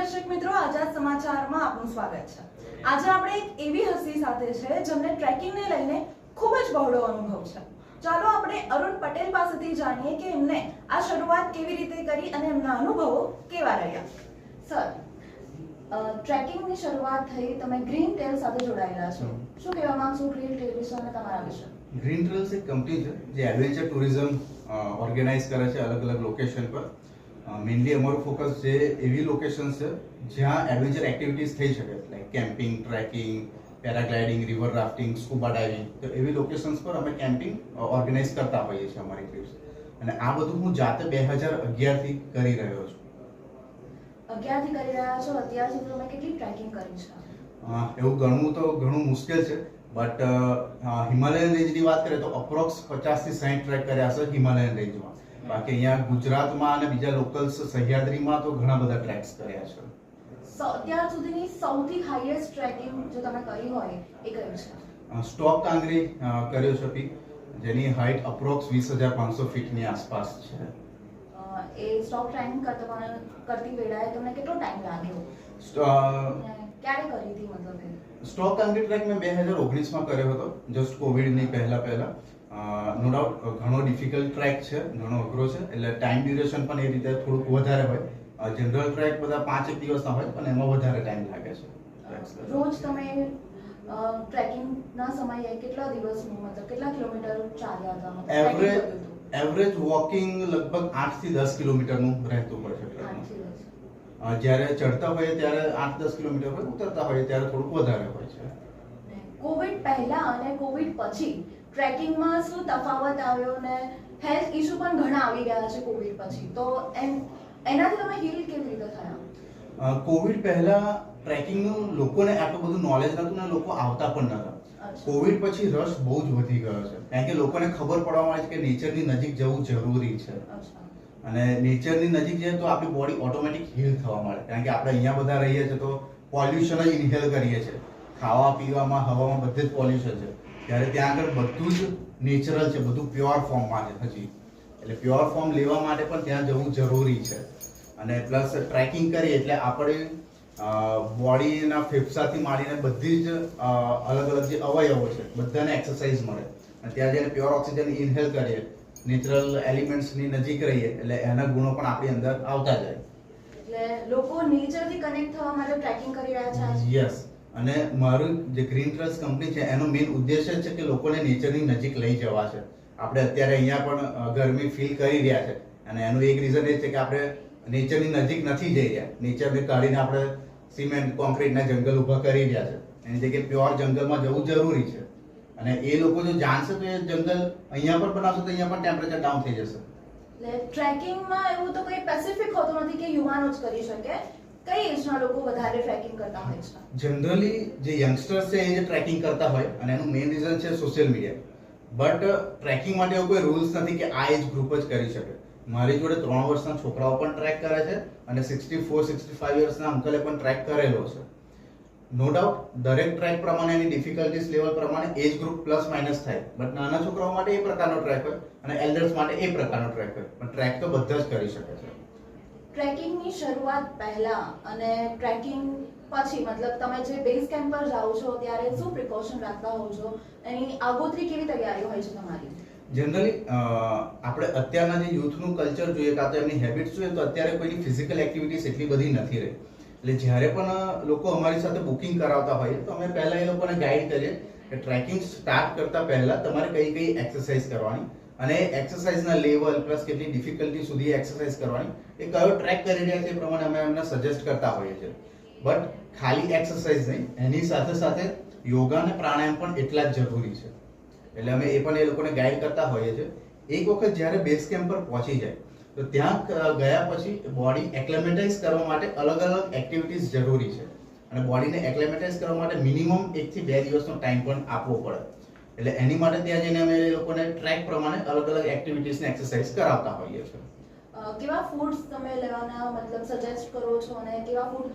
દર્શક મિત્રો, આઝાદ સમાચારમાં આપનું સ્વાગત છે। આજે આપણે એક એવી હસ્તી સાથે છે જેમને ટ્રેકિંગને લઈને ખૂબ જ બહોળો અનુભવ છે। ચાલો આપણે અરુણ પટેલ પાસેથી જાણીએ કે એમને આ શરૂઆત કેવી રીતે કરી અને એમના અનુભવો કેવા રહ્યા। સર, ટ્રેકિંગની શરૂઆત થઈ, તમે ગ્રીન ટેલ સાથે જોડાયેલા છો, શું કહેવા માંગશો ગ્રીન ટેલ વિશે અને તમારા વિશે? ગ્રીન ટ્રેલ્સ એક કંપની છે જે એડવેન્ચર ટુરિઝમ ઓર્ગેનાઇઝ કરે છે અલગ અલગ લોકેશન પર। મેઇનલી અમારું ફોકસ જે એવી લોકેશન્સ છે જ્યાં એડવેન્ચર એક્ટિવિટીઝ થઈ શકે, like camping, trekking, paragliding, river rafting, scuba diving, તો એવી લોકેશન્સ પર અમે કેમ્પિંગ ઓર્ગેનાઇઝ કરતા હોઈએ છીએ અમારી ટ્રીપ્સ। અને આ બધું હું જાતે 2011થી કરી રહ્યો છું। 11 થી કરી રહ્યા છો, અત્યાર સુધી તમે કેટલી ટ્રેકિંગ કરી છે? એવું ગણવું તો ઘણું મુશ્કેલ છે, બટ હિમાલયન રેન્જની વાત કરીએ તો અપ્રોક્સ 50 થી 60 ટ્રેક કર્યા છે હિમાલયન રેન્જમાં। બાકી અહીંયા ગુજરાતમાં અને બીજા લોકલ્સ સહ્યાદ્રીમાં તો ઘણા બધા ટ્રેક્સ કર્યા છે। અત્યાર સુધીની સૌથી હાઈએસ્ટ ટ્રેકિંગ જો તમે કરી હોય એ કઈ છે? સ્ટોક કાંગરી કર્યો છે પીક, જેની હાઈટ અપ્રોક્સ 20,500 ફીટની આસપાસ છે। એ સ્ટોક ટ્રેકિંગ કરતી વેળાએ તમને કેટલો ટાઈમ લાગ્યો? ક્યારે કરી હતી મતલબ એ? સ્ટોક કાંગરી ટ્રેક મેં 2019માં કર્યો હતો, જસ્ટ કોવિડની પહેલા નો ડાઉટ ઘણો ડિફિકલ્ટ ટ્રેક છે, ઘણો અઘરો છે, એટલે ટાઈમ ડ્યુરેશન પણ એ રીતે થોડુંક વધારે હોય। જનરલ ટ્રેક બધા 5 દિવસના હોય, પણ એમાં વધારે ટાઈમ લાગે છે। રોજ તમે ટ્રેકિંગના સમયે કેટલા દિવસનું મતલબ કેટલા કિલોમીટર ચાલ્યા હતા? એવરેજ વોકિંગ લગભગ 8 થી 10 કિલોમીટરનું રહેતું હોય છે ટ્રેકમાં। જ્યારે ચડતા હોઈએ ત્યારે 8-10 કિલોમીટર હોય, ઉતરતા હોઈએ ત્યારે થોડુંક વધારે હોય છે। કોવિડ પહેલા અને કોવિડ પછી ટ્રેકિંગમાં શું તફાવત આવ્યો ને હેલ્થ ઇશ્યુ પણ ઘણા આવી ગયા છે કોવિડ પછી, તો એનાથી તમે હીલ કેવી રીતે થયા? કોવિડ પહેલા ટ્રેકિંગનું લોકોને આટલું બધું નોલેજ નહોતું ને લોકો આવતા પણ નહોતા। કોવિડ પછી રશ બહુ જ વધી ગયો છે, કારણ કે લોકોને ખબર પડવા માંડી છે કે નેચરની નજીક જવું જરૂરી છે। અને નેચરની નજીક જઈએ તો આપણી બોડી ઓટોમેટિક હીલ થવા મળે, કારણ કે આપણે અહીંયા બધા રહીએ છીએ તો પોલ્યુશન જ ઇન્હેલ કરીએ છીએ, ખાવા પીવામાં, હવામાં બધે જ પોલ્યુશન છે। ત્યારે ત્યાં આગળ બધું જ નેચરલ છે, બધું પ્યોર ફોર્મમાં છે હજી, એટલે પ્યોર ફોર્મ લેવા માટે પણ ત્યાં જવું જરૂરી છે। અને પ્લસ ટ્રેકિંગ કરીએ એટલે આપણે બોડીના ફેફસાથી માંડીને બધી જ અલગ અલગ જે અવયવો છે બધાને એક્સરસાઇઝ મળે, અને ત્યાં જઈને પ્યોર ઓક્સિજન ઇન્હેલ કરીએ, નેચરલ એલિમેન્ટ્સની નજીક રહીએ એટલે એના ગુણો પણ આપણી અંદર આવતા જાય। એટલે લોકો નેચરથી કનેક્ટ થવા માટે ટ્રેકિંગ કરી રહ્યા છે। યસ, અને મારું જે ગ્રીન ટ્રેલ્સ કંપની છે એનો મેઇન ઉદ્દેશ્ય છે કે લોકોને નેચરની નજીક લઈ જવા છે। આપણે અત્યારે અહીંયા પણ ગરમી ફીલ કરી રહ્યા છે, અને એનું એક રીઝન એ છે કે આપણે નેચરની નજીક નથી જઈ રહ્યા, નેચરને કાઢીને આપણે સિમેન્ટ કોન્ક્રીટના જંગલ ઊભા કરી રહ્યા છે। એની જગ્યાએ પ્યોર જંગલમાં જવું જરૂરી છે, અને એ લોકો જો જાણશે તો એ જંગલ અહીંયા પણ બનાવશે તો અહીંયા પણ ટેમ્પરેચર ડાઉન થઈ જશે। એટલે ટ્રેકિંગમાં એવું તો કોઈ સ્પેસિફિક હોતું નથી કે યુવાનો જ કરી શકે, કઈ એજના લોકો વધારે ટ્રેકિંગ કરતા હોય છે? જનરલી જે યંગસ્ટર્સ છે એ જે ટ્રેકિંગ કરતા હોય, અને એનું મેઇન રીઝન છે સોશિયલ મીડિયા। બટ ટ્રેકિંગ માટે એવો કોઈ રૂલ્સ નથી કે આ એજ ગ્રુપ જ કરી શકે। મારી જોડે 3 વર્ષના છોકરાઓ પણ ટ્રેક કરે છે, અને 64-65 યર્સના અંકલે પણ ટ્રેક કરેલો છે। નો ડાઉટ દરેક ટ્રેક પ્રમાણે એની ડિફિકલ્ટીઝ લેવલ પ્રમાણે એજ ગ્રુપ પ્લસ માઇનસ થાય, બટ નાના છોકરાઓ માટે એ પ્રકારનો ટ્રેક હોય અને એલ્ડર્સ માટે એ પ્રકારનો ટ્રેક હોય, પણ ટ્રેક તો બધા જ કરી શકે છે। ટ્રેકિંગની શરૂઆત પહેલા અને ટ્રેકિંગ પછી મતલબ તમે જે બેઝ કેમ્પ પર જાઓ છો ત્યારે શું પ્રિકોશન રાખતા હોવ છો, એની આગોતરી કેવી તૈયારી હોય છે તમારી? જનરલી આપણે અત્યારના જે યુથનું કલ્ચર જોઈએ કાં તો એમની હેબિટ્સ જોઈએ તો અત્યારે કોઈની ફિઝિકલ એક્ટિવિટીઝ એટલી બધી નથી રહી, એટલે જ્યારે પણ લોકો અમારી સાથે બુકિંગ કરાવતા હોઈએ તો અમે પહેલા એ લોકોને ગાઈડ કરીએ કે ટ્રેકિંગ સ્ટાર્ટ કરતા પહેલા તમારે કઈ કઈ એક્સરસાઇઝ કરવાની, અને એક્સરસાઇઝના લેવલ પ્લસ કેટલી ડિફિકલ્ટી સુધી એક્સરસાઇઝ કરવાની, એ કયો ટ્રેક કરી રહ્યા છે એ પ્રમાણે અમે એમને સજેસ્ટ કરતા હોઈએ છીએ। બટ ખાલી એક્સરસાઇઝ નહીં, એની સાથે સાથે યોગા અને પ્રાણાયામ પણ એટલા જ જરૂરી છે, એટલે અમે એ પણ એ લોકોને ગાઈડ કરતા હોઈએ છીએ। એક વખત જ્યારે બેઝ કેમ્પ પર પહોંચી જાય તો ત્યાં ગયા પછી બોડી એક્લેમેટાઇઝ કરવા માટે અલગ અલગ એક્ટિવિટીઝ જરૂરી છે, અને બોડીને એક્લેમેટાઇઝ કરવા માટે મિનિમમ 1 થી 2 દિવસનો ટાઈમ પણ આપવો પડે, એટલે એની માટે ત્યાં જઈને અમે એ લોકોને ટ્રેક પ્રમાણે અલગ અલગ એક્ટિવિટીઝને એક્સરસાઇઝ કરાવતા હોઈએ છીએ। કેવા ફૂડ્સ તમે લેવાના મતલબ સજેસ્ટ કરો છો અને કેવા ફૂડ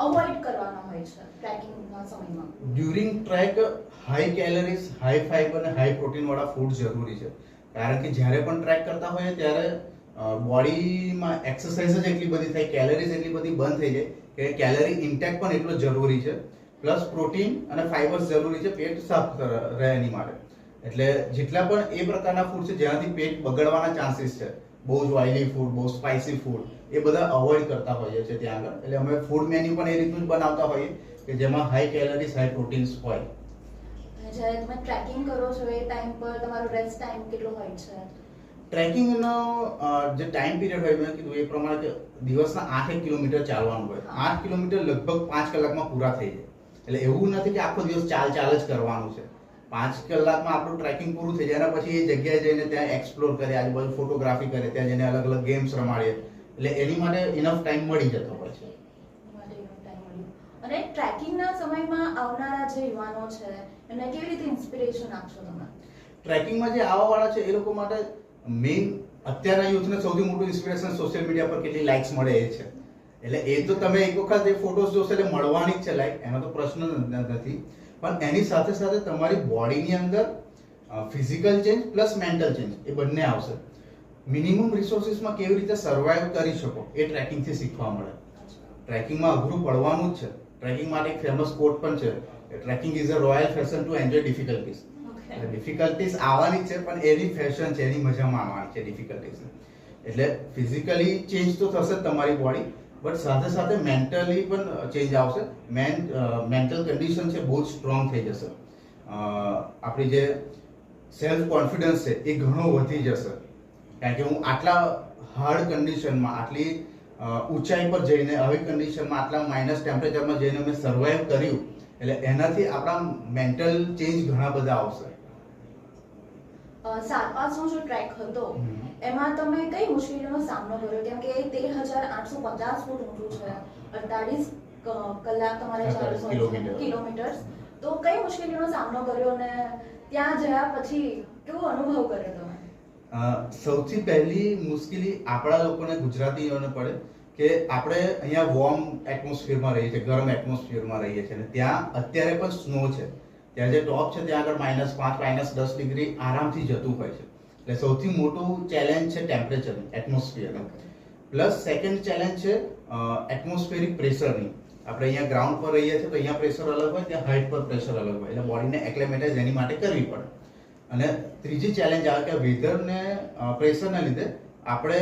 અવોઇડ કરવાના હોય છે ટ્રેકિંગના સમયમાં? During track high calories, high fibre અને હાઈ પ્રોટીન વાળા ફૂડ જરૂરી છે, કારણ કે જ્યારે પણ ટ્રેક કરતા હોઈએ ત્યારે બોડીમાં એક્સરસાઇઝ જ એટલી બધી થાય, કેલરીઝ એટલી બધી બંધ થઈ જાય કે કેલરી ઇન્ટેક પણ એટલો જરૂરી છે, પ્લસ પ્રોટીન અને ફાઇબર્સ જરૂરી છે પેટ સાફ રહે એની માટે. એટલે જેટલા પણ એ પ્રકારના ફૂડ છે જેનાથી પેટ બગડવાના ચાન્સીસ છે, બહુ જ ઓઇલી ફૂડ, બહુ સ્પાઇસી ફૂડ, એ બધા અવોઇડ કરતા હોઈએ છીએ ત્યાં આગળ. એટલે અમે ફૂડ મેન્યુ પણ એ રીતનું જ બનાવતા હોઈએ કે જેમાં હાઈ કેલરીઝ, હાઈ પ્રોટીન્સ હોય. અને જ્યારે તમે ટ્રેકિંગ કરો છો એ ટાઈમ પર તમારો રેસ્ટ ટાઈમ કેટલો હોય છે? ટ્રેકિંગનો જે ટાઈમ પીરિયડ હોય, મેં કીધું એ પ્રમાણે કે દિવસના 8 કિલોમીટર ચાલવાનું હોય. 8 કિલોમીટર લગભગ 5 કલાકમાં પૂરા થઈ જાય. એટલે એવું નથી કે આખો દિવસ ચાલ જ કરવાનું છે. 5 કલાકમાં આપણું ટ્રેકિંગ પૂરું થઈ જાય. એના પછી એ જગ્યાએ જઈને ત્યાં એક્સપ્લોર કરીએ, આજુબાજુ ફોટોગ્રાફી કરીએ, ત્યાં જઈને અલગ અલગ ગેમ્સ રમાડીએ. એટલે એની માટે ઇનફ ટાઈમ મળી જતો હોય છે. અને ટ્રેકિંગના સમયમાં આવનારા જે યુવાનો છે એમને કેવી રીતે ઇન્સ્પિરેશન આપશો તમે? ટ્રેકિંગમાં જે આવવાવાળા છે એ લોકો માટે મેઇન અત્યારના યુથને સૌથી મોટું ઇન્સ્પિરેશન સોશિયલ મીડિયા પર કેટલી લાઇક્સ મળે એ છે. એટલે એ તો તમે એક વખત એ ફોટોસ જોશો એટલે મળવાની જ છે લાઈક, એનો તો પ્રશ્ન નથી. પણ એની સાથે સાથે તમારી બોડીની અંદર physical change plus mental change એ બંને આવશે. મિનિમમ રિસોર્સિસમાં કેવી રીતે સર્વાઈવ કરી શકો એ ટ્રેકિંગથી શીખવા મળે. ટ્રેકિંગમાં અઘરું પડવાનું જ છે. ટ્રેકિંગ માટે એક ફેમસ કોટ પણ છે, trekking is a royal fashion to enjoy difficulties. Difficulties આવવાની જ છે પણ એની ફેશન છે, એની મજા માણવાની છે ડિફિકલ્ટીઝ. એટલે ફિઝિકલી ચેન્જ તો થશે જ તમારી બોડી, બટ સાથે સાથે મેન્ટલી પણ ચેન્જ આવશે. મેન્ટલ કન્ડિશન છે બહુ જ સ્ટ્રોંગ થઈ જશે. આપણી જે સેલ્ફ કોન્ફિડન્સ છે એ ઘણો વધી જશે. કારણ કે હું આટલા હાર્ડ કન્ડિશનમાં, આટલી ઊંચાઈ પર જઈને, આવી કન્ડિશનમાં, આટલા માઇનસ ટેમ્પરેચરમાં જઈને મેં સર્વાઈવ કર્યું, એટલે એનાથી આપણા મેન્ટલ ચેન્જ ઘણા બધા આવશે. 7-5 નો જો ટ્રેક હતો એમાં તમે કઈ મુશ્કેલીઓનો સામનો કર્યો? કેમ કે 13,850 ફૂટ ઊંચું છે, 48 કલાક તમારે ચાલવું હોય કિલોમીટર. તો કઈ મુશ્કેલીઓનો સામનો કર્યો અને ત્યાં ગયા પછી કેવો અનુભવ કર્યો તમે? સૌથી પહેલી મુશ્કેલી આપણા લોકોને, ગુજરાતીઓને પડે કે આપણે અહીંયા વોર્મ એટમોસ્ફિયરમાં રહીએ છીએ, ગરમ એટમોસ્ફિયરમાં રહીએ છીએ, અને ત્યાં અત્યારે પણ સ્નો છે. ત્યાં જે ટોપ છે ત્યાં આગળ -5, -10 ડિગ્રી આરામથી જતું હોય છે. એટલે સૌથી મોટું ચેલેન્જ છે temperature, atmosphere. Plus second challenge છે એટમોસ્ફિયરિક પ્રેશરની. આપણે અહીંયા ગ્રાઉન્ડ પર રહીએ છીએ તો અહીંયા પ્રેશર અલગ હોય, ત્યાં હાઇટ પર પ્રેશર અલગ હોય, એટલે બોડીને એક્લેમેટાઇઝ એની માટે કરવી પડે. અને ત્રીજી ચેલેન્જ આવે કે વેધરને પ્રેશરને લીધે આપણે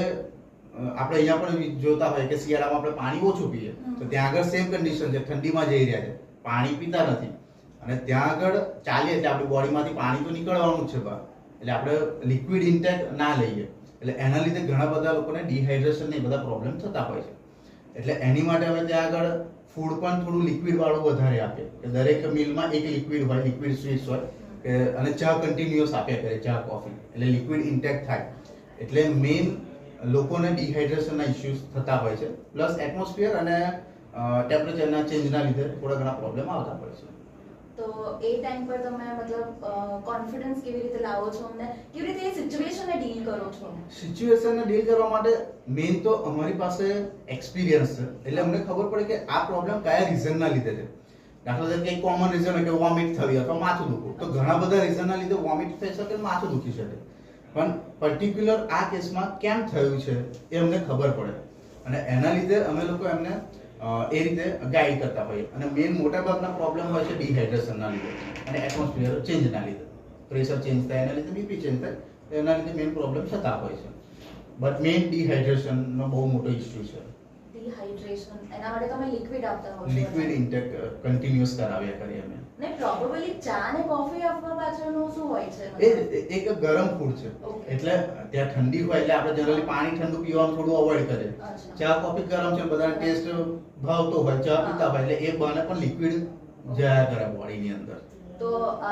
અહીંયા પણ જોતા હોય કે શિયાળામાં આપણે પાણી ઓછું પીએ, તો ત્યાં આગળ સેમ કન્ડિશન છે, ઠંડીમાં જઈ રહ્યા છે, પાણી પીતા નથી. અને ત્યાં આગળ ચાલીએ એટલે આપણી બોડીમાંથી પાણી તો નીકળવાનું જ છે બહાર, એટલે આપણે લિક્વિડ ઇન્ટેક ના લઈએ, એટલે એના લીધે ઘણા બધા લોકોને ડિહાઇડ્રેશન ને બધા પ્રોબ્લેમ થતા હોય છે. એટલે એની માટે અમે ત્યાં આગળ ફૂડ પણ થોડું લિક્વિડ વાળું વધારે આપીએ, કે દરેક મિલમાં એક લિક્વિડ હોય, લિક્વિડ સ્વીટ્સ હોય, અને ચા કન્ટિન્યુઅસ આપ્યા કરે, ચા કોફી, એટલે લિક્વિડ ઇન્ટેક થાય. એટલે મેઇન લોકોને ડિહાઇડ્રેશનના ઇશ્યુઝ થતા હોય છે, પ્લસ એટમોસ્ફિયર અને ટેમ્પરેચરના ચેન્જના લીધે થોડા ઘણા પ્રોબ્લેમ આવતા હોય છે. તો એ ટાઈમ પર તમે મતલબ કોન્ફિડન્સ કેવી રીતે લાવો છો અને કેવી રીતે એ સિચ્યુએશનને ડીલ કરો છો? સિચ્યુએશનને ડીલ કરવા માટે મેઇન તો અમારી પાસે એક્સપિરિયન્સ છે, એટલે અમને ખબર પડે કે આ પ્રોબ્લેમ કયા રીઝનના લીધે છે. દાખલા તરીકે એક કોમન રીઝન હોય કે વોમિટ થવી અથવા માથું દુખવું, તો ઘણા બધા રીઝનના લીધે વોમિટ થઈ શકે, માથું દુખી શકે, પણ પર્ટિક્યુલર આ કેસમાં કેમ થયું છે એ અમને ખબર પડે, અને એના લીધે અમે લોકો એમને એ રીતે ગાઈડ કરતા હોઈએ. અને મેઇન મોટાભાગના પ્રોબ્લેમ હોય છે ડિહાઇડ્રેશનના લીધે અને એટમોસ્ફિયર ચેન્જના લીધે. પ્રેશર ચેન્જ થાય એના લીધે, બીપી ચેન્જ થાય એના લીધે મેઇન પ્રોબ્લેમ થતા હોય છે. બટ મેઇન ડિહાઇડ્રેશનનો બહુ મોટો ઇશ્યુ છે. ડિહાઇડ્રેશન, એના માટે તમે લિક્વિડ આપતા હો છો? લિક્વિડ ઇન્ટેક કન્ટિન્યુઅસ કરાવ્યા કરીએ અમે. ને પ્રોબેબલી ચા અને કોફી આપવા પાછળનું શું હોય છે? એ એક ગરમ ફૂડ છે, એટલે ત્યાં ઠંડી હોય એટલે આપણે જનરલી પાણી ઠંડુ પીવાનું થોડું અવોઇડ કરીએ. ચા કોફી ગરમ છે, બધાને ટેસ્ટ ભાવતો હોય, ચા પીતા હોય, એટલે એ બને પણ લિક્વિડ જયા કરે બોડીની અંદર. તો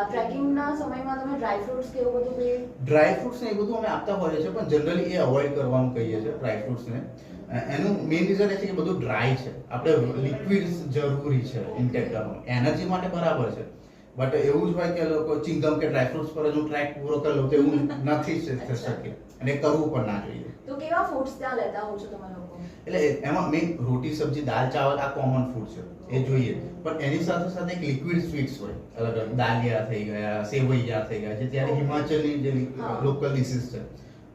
ટ્રેકિંગના સમયમાં તમે ડ્રાય ફ્રૂટ્સ કે એવું બધું પીએ? ડ્રાય ફ્રૂટ્સ ને એ બધું અમે આપતા હોઈએ છીએ, પણ જનરલી એ અવોઇડ કરવાનું કહીએ છીએ ડ્રાય ફ્રૂટ્સ ને. એનું મેઇન રીઝન એ છે કે બધું ડ્રાય છે, આપણે લિક્વિડ જરૂરી છે ઇન્ટેક કરવાનું, એનર્જી માટે બરાબર છે. બટ એવું જ હોય કે લોકો ચિંગમ કે ડ્રાય ફ્રૂટ્સ પર જ હું ટ્રેક પૂરો કરી લઉં, તો એવું નથી થઈ શકે, અને કરવું પણ ના જોઈએ. તો કેવા ફૂડ્સ ત્યાં લેતા હો છો તમે લોકો? એટલે એમાં મેઇન રોટી, સબ્જી, દાલ, ચાવલ આ કોમન ફૂડ છે, એ જોઈએ. પણ એની સાથે સાથે એક લિક્વિડ સ્વીટ્સ હોય, અલગ અલગ દાલિયા થઈ ગયા, સેવૈયા થઈ ગયા, જે ત્યારે હિમાચલની જે લોકલ ડિશિસ છે,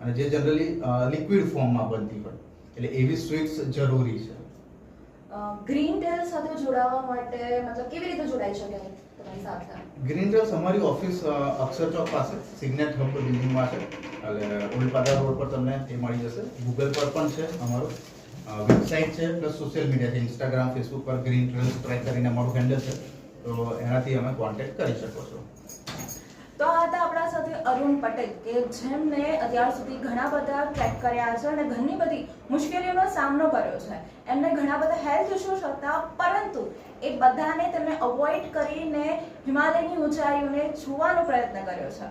અને જે જનરલી લિક્વિડ ફોર્મમાં બનતી હોય, એટલે એવી સ્વીટ્સ જરૂરી છે. ગ્રીન ટેલ સાથે જોડાવા માટે મતલબ કેવી રીતે જોડાઈ શકાય તમારી સાથે? ગ્રીન ટેલ્સ અમારી ઓફિસ અક્ષર ચોક પાસે સિગ્નેટ હબ બિલ્ડિંગમાં છે, એટલે ઓલ્ડ પાદરા રોડ પર તમને એ મળી જશે. ગૂગલ પર પણ છે, અમારો વેબસાઇટ છે, પ્લસ સોશિયલ મીડિયા છે, ઇન્સ્ટાગ્રામ, ફેસબુક પર ગ્રીન ટેલ્સ ટ્રાય કરીને અમારું હેન્ડલ છે, તો એનાથી અમે કોન્ટેક્ટ કરી શકો છો. તો આ હતા આપણા સાથે અરુણ પટેલ કે જેમને અત્યાર સુધી ઘણા બધા ટ્રેક કર્યા છે અને ઘણી બધી મુશ્કેલીઓનો સામનો કર્યો છે. એમને ઘણા બધા હેલ્થ ઇશ્યુઝ હતા, પરંતુ એ બધાને તેમને અવોઇડ કરીને હિમાલયની ઊંચાઈઓને છૂવાનો પ્રયત્ન કર્યો છે.